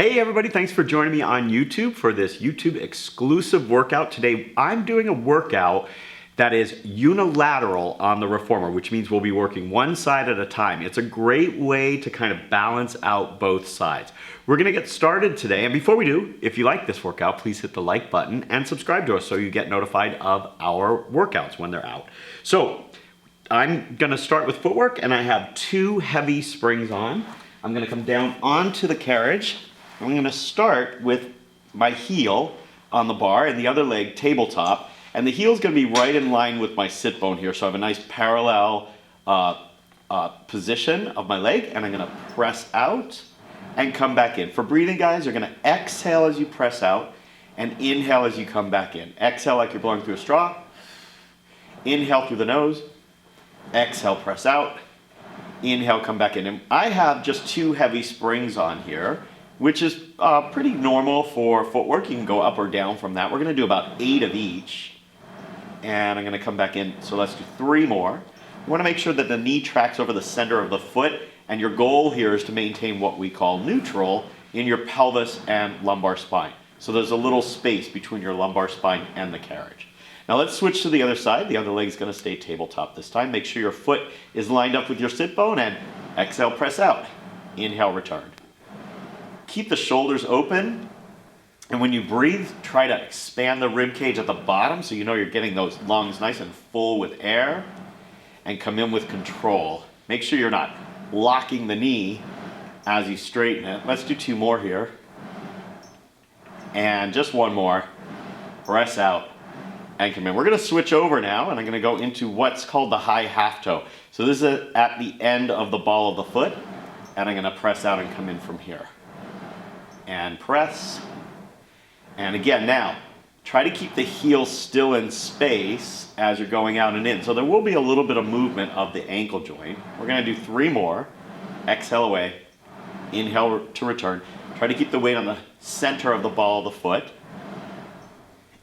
Hey everybody, thanks for joining me on YouTube for this YouTube exclusive workout. Today I'm doing a workout that is unilateral on the reformer, which means we'll be working one side at a time. It's a great way to kind of balance out both sides. We're gonna get started today, and before we do, if you like this workout, please hit the like button and subscribe to us so you get notified of our workouts when they're out. So I'm gonna start with footwork, and I have 2 heavy springs on. I'm gonna come down onto the carriage. I'm gonna start with my heel on the bar and the other leg tabletop, and the heel's gonna be right in line with my sit bone here, so I have a nice parallel position of my leg, and I'm gonna press out and come back in. For breathing, guys, you're gonna exhale as you press out and inhale as you come back in. Exhale like you're blowing through a straw, inhale through the nose, exhale, press out, inhale, come back in. And I have just 2 heavy springs on here, which is pretty normal for footwork. You can go up or down from that. We're gonna do about 8 of each. And I'm gonna come back in, so let's do 3 more. You wanna make sure that the knee tracks over the center of the foot, and your goal here is to maintain what we call neutral in your pelvis and lumbar spine. So there's a little space between your lumbar spine and the carriage. Now let's switch to the other side. The other leg is gonna stay tabletop this time. Make sure your foot is lined up with your sit bone, and exhale, press out. Inhale, return. Keep the shoulders open, and when you breathe, try to expand the rib cage at the bottom so you know you're getting those lungs nice and full with air, and come in with control. Make sure you're not locking the knee as you straighten it. Let's do 2 more here. And just 1 more. Press out and come in. We're gonna switch over now, and I'm gonna go into what's called the high half toe. So this is at the end of the ball of the foot, and I'm gonna press out and come in from here. And press. And again, now, try to keep the heel still in space as you're going out and in. So there will be a little bit of movement of the ankle joint. We're gonna do 3 more. Exhale away. Inhale to return. Try to keep the weight on the center of the ball of the foot.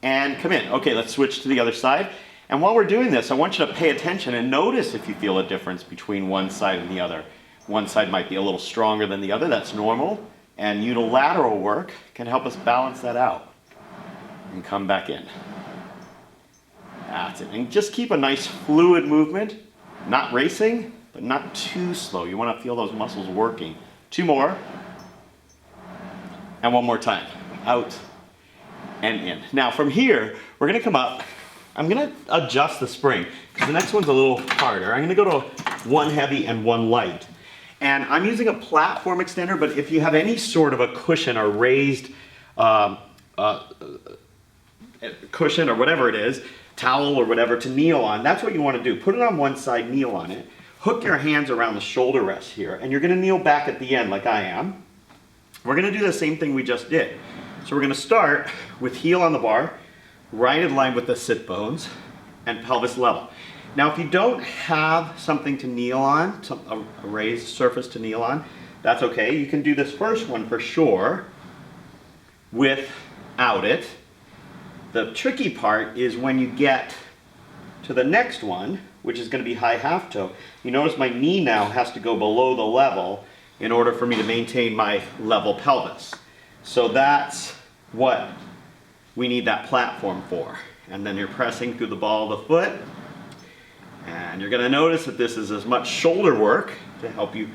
And come in. Okay, let's switch to the other side. And while we're doing this, I want you to pay attention and notice if you feel a difference between one side and the other. One side might be a little stronger than the other. That's normal. And unilateral work can help us balance that out. And come back in. That's it. And just keep a nice fluid movement. Not racing, but not too slow. You want to feel those muscles working. 2 more. And 1 more time. Out and in. Now from here, we're going to come up. I'm going to adjust the spring because the next one's a little harder. I'm going to go to 1 heavy and 1 light. And I'm using a platform extender, but if you have any sort of a cushion or raised cushion or whatever it is, towel or whatever to kneel on, that's what you want to do. Put it on one side, kneel on it. Hook your hands around the shoulder rest here, and you're going to kneel back at the end like I am. We're going to do the same thing we just did. So we're going to start with heel on the bar, right in line with the sit bones, and pelvis level. Now, if you don't have something to kneel on, a raised surface to kneel on, that's okay. You can do this first one for sure without it. The tricky part is when you get to the next one, which is going to be high half toe. You notice my knee now has to go below the level in order for me to maintain my level pelvis. So that's what we need that platform for. And then you're pressing through the ball of the foot. And you're going to notice that this is as much shoulder work to help you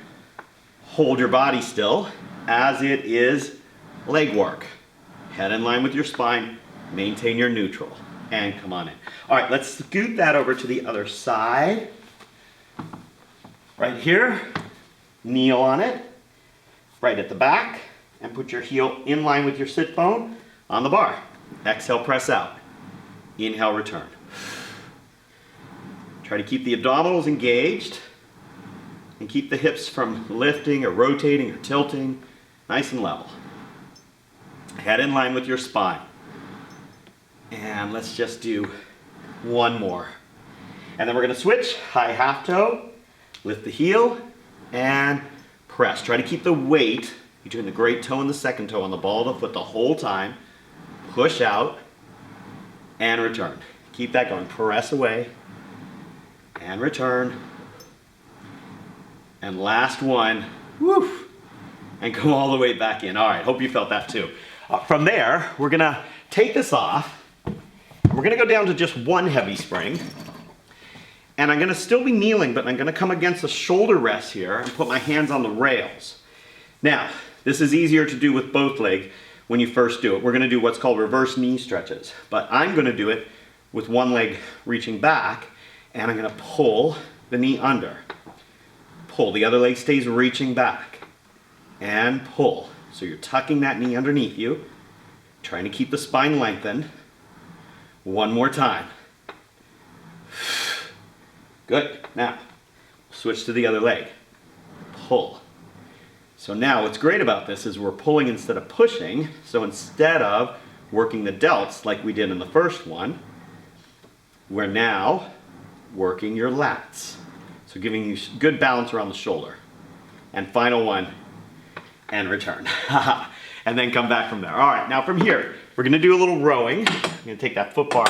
hold your body still as it is leg work. Head in line with your spine, maintain your neutral, and come on in. All right, let's scoot that over to the other side. Right here, kneel on it, right at the back, and put your heel in line with your sit bone on the bar. Exhale, press out. Inhale, return. Try to keep the abdominals engaged and keep the hips from lifting or rotating or tilting, nice and level. Head in line with your spine. And let's just do 1 more. And then we're going to switch, high half toe, lift the heel, and press. Try to keep the weight between the great toe and the second toe on the ball of the foot the whole time. Push out and return. Keep that going. Press away and return. And last one. Woo. and come all the way back in. All right, hope you felt that too. From there, we're gonna take this off. We're gonna go down to just one heavy spring. And I'm gonna still be kneeling, but I'm gonna come against the shoulder rest here and put my hands on the rails. Now, this is easier to do with both legs when you first do it. We're gonna do what's called reverse knee stretches, but I'm gonna do it with one leg reaching back, and I'm gonna pull the knee under. Pull, the other leg stays reaching back, and pull. So you're tucking that knee underneath you, trying to keep the spine lengthened. One more time. Good. Now, switch to the other leg. Pull. So now what's great about this is we're pulling instead of pushing. So instead of working the delts like we did in the first one, we're now working your lats. So giving you good balance around the shoulder. And final one, and return. And then come back from there. All right, now from here, we're gonna do a little rowing. I'm gonna take that foot bar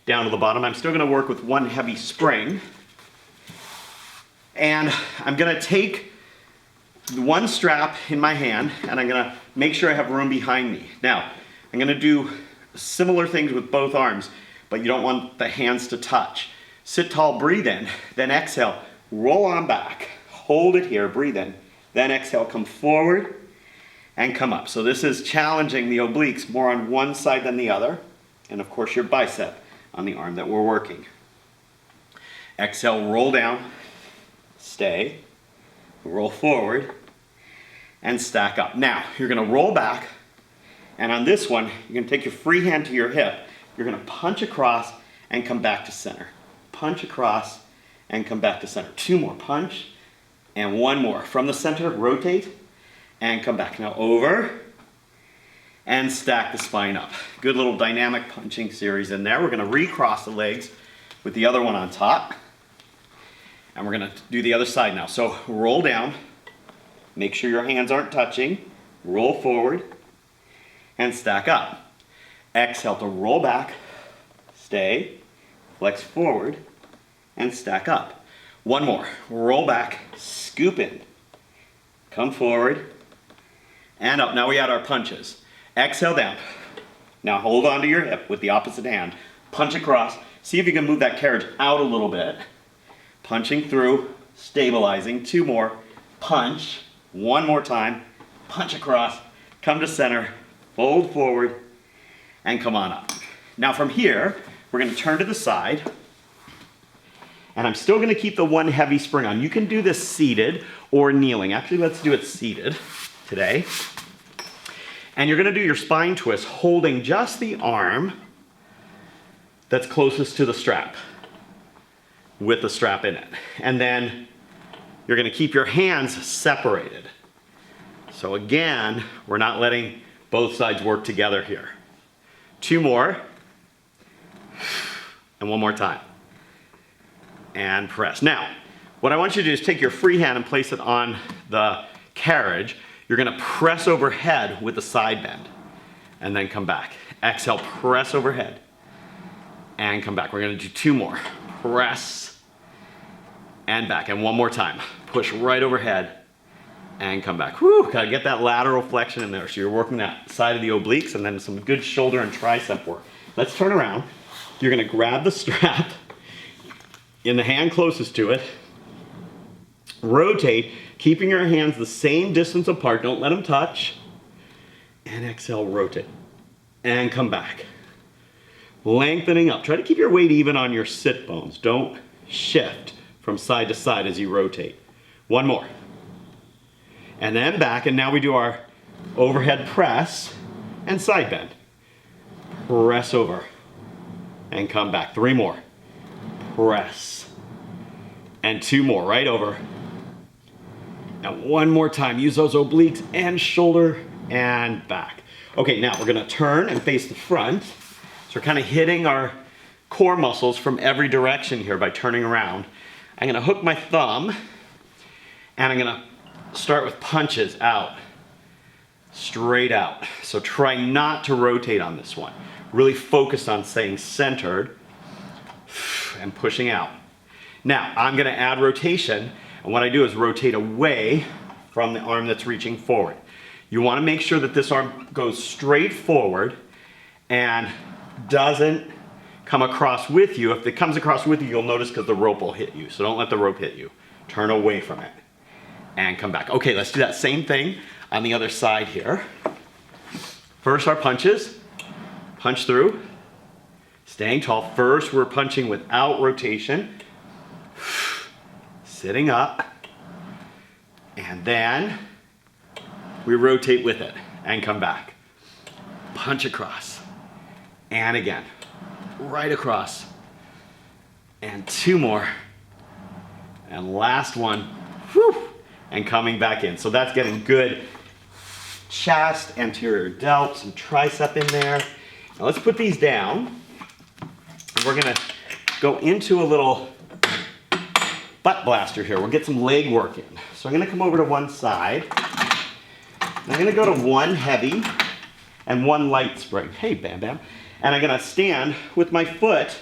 down to the bottom. I'm still gonna work with one heavy spring. And I'm gonna take one strap in my hand and I'm gonna make sure I have room behind me. Now, I'm gonna do similar things with both arms, but you don't want the hands to touch. Sit tall, breathe in, then exhale, roll on back, hold it here, breathe in, then exhale, come forward and come up. So this is challenging the obliques more on one side than the other, and of course your bicep on the arm that we're working. Exhale, roll down, stay, roll forward, and stack up. Now, you're gonna roll back, and on this one, you're gonna take your free hand to your hip, you're gonna punch across and come back to center. Punch across and come back to center. Two more, punch, and one more. From the center, rotate, and come back. Now over, and stack the spine up. Good little dynamic punching series in there. We're gonna recross the legs with the other one on top. And we're gonna do the other side now. So roll down, make sure your hands aren't touching, roll forward, and stack up. Exhale to roll back, stay, flex forward, and stack up. One more, roll back, scoop in, come forward, and up. Now we add our punches. Exhale down. Now hold on to your hip with the opposite hand. Punch across. See if you can move that carriage out a little bit. Punching through, stabilizing. Two more. Punch. One more time. Punch across. Come to center. Fold forward. And come on up. Now from here, we're going to turn to the side. And I'm still going to keep the one heavy spring on. You can do this seated or kneeling. Actually, let's do it seated today. And you're going to do your spine twist holding just the arm that's closest to the strap with the strap in it. And then you're going to keep your hands separated. So again, we're not letting both sides work together here. Two more. And one more time. And press. Now, what I want you to do is take your free hand and place it on the carriage. You're gonna press overhead with the side bend and then come back. Exhale, press overhead and come back. We're gonna do two more. Press and back. And one more time. Push right overhead and come back. Whew, gotta get that lateral flexion in there. So you're working that side of the obliques and then some good shoulder and tricep work. Let's turn around. You're gonna grab the strap in the hand closest to it, rotate, keeping your hands the same distance apart, don't let them touch, and exhale, rotate, and come back. Lengthening up, try to keep your weight even on your sit bones, don't shift from side to side as you rotate. One more. And then back, and now we do our overhead press and side bend. Press over, and come back. Three more. Press. And two more, right over. Now one more time, use those obliques and shoulder and back. Okay, now we're gonna turn and face the front. So we're kind of hitting our core muscles from every direction here by turning around. I'm gonna hook my thumb and I'm gonna start with punches out, straight out. So try not to rotate on this one. Really focus on staying centered and pushing out. Now, I'm gonna add rotation, and what I do is rotate away from the arm that's reaching forward. You want to make sure that this arm goes straight forward and doesn't come across with you. If it comes across with you, you'll notice because the rope will hit you. So don't let the rope hit you. Turn away from it and come back. Okay, let's do that same thing on the other side here. First, our punches. Punch through. Staying tall. First, we're punching without rotation. Sitting up. And then we rotate with it and come back. Punch across. And again. Right across. And 2 more. And last one. Whew, and coming back in. So that's getting good chest, anterior delt, some tricep in there. Now let's put these down. And we're gonna go into a little butt blaster here. We'll get some leg work in. So I'm gonna come over to one side. I'm gonna go to 1 heavy and 1 light spring. Hey, Bam Bam. And I'm gonna stand with my foot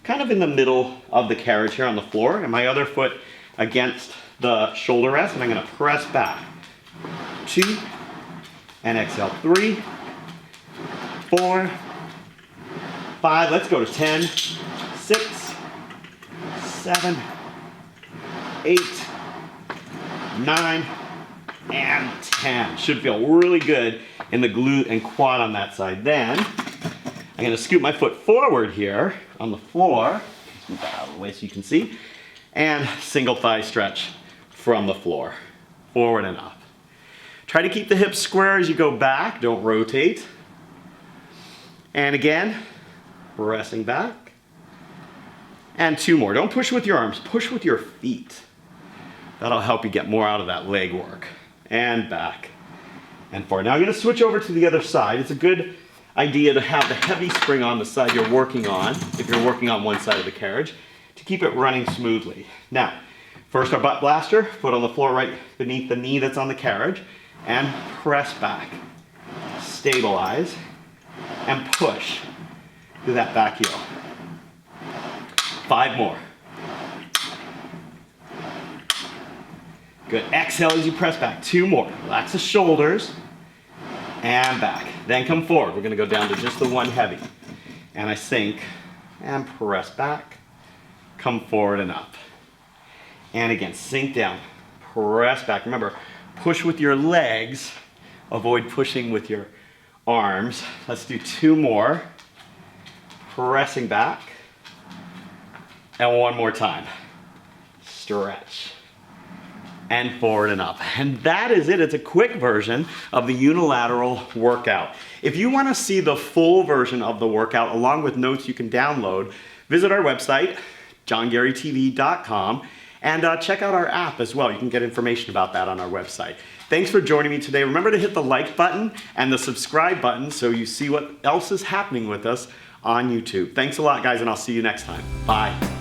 kind of in the middle of the carriage here on the floor, and my other foot against the shoulder rest, and I'm gonna press back. 2, and exhale. 3, 4, 5, let's go to 10, 6, 7, 8, 9, and 10. Should feel really good in the glute and quad on that side. Then, I'm gonna scoot my foot forward here on the floor, move that out of the way so you can see, and single thigh stretch from the floor, forward and up. Try to keep the hips square as you go back, don't rotate. And again, pressing back. And 2 more. Don't push with your arms, push with your feet. That'll help you get more out of that leg work. And back and forward. Now I'm gonna switch over to the other side. It's a good idea to have the heavy spring on the side you're working on, if you're working on one side of the carriage, to keep it running smoothly. Now, first our butt blaster, foot on the floor right beneath the knee that's on the carriage, and press back. Stabilize and push through that back heel. 5 more. Good. Exhale as you press back. 2 more. Relax the shoulders and back. Then come forward. We're going to go down to just the 1 heavy. And I sink and press back. Come forward and up. And again, sink down. Press back. Remember, push with your legs. Avoid pushing with your arms. Let's do 2 more. Pressing back. And 1 more time. Stretch. And forward and up. And that is it. It's a quick version of the unilateral workout. If you want to see the full version of the workout along with notes you can download, visit our website, johngareytv.com, and check out our app as well. You can get information about that on our website. Thanks for joining me today. Remember to hit the like button and the subscribe button so you see what else is happening with us on YouTube. Thanks a lot, guys, and I'll see you next time. Bye.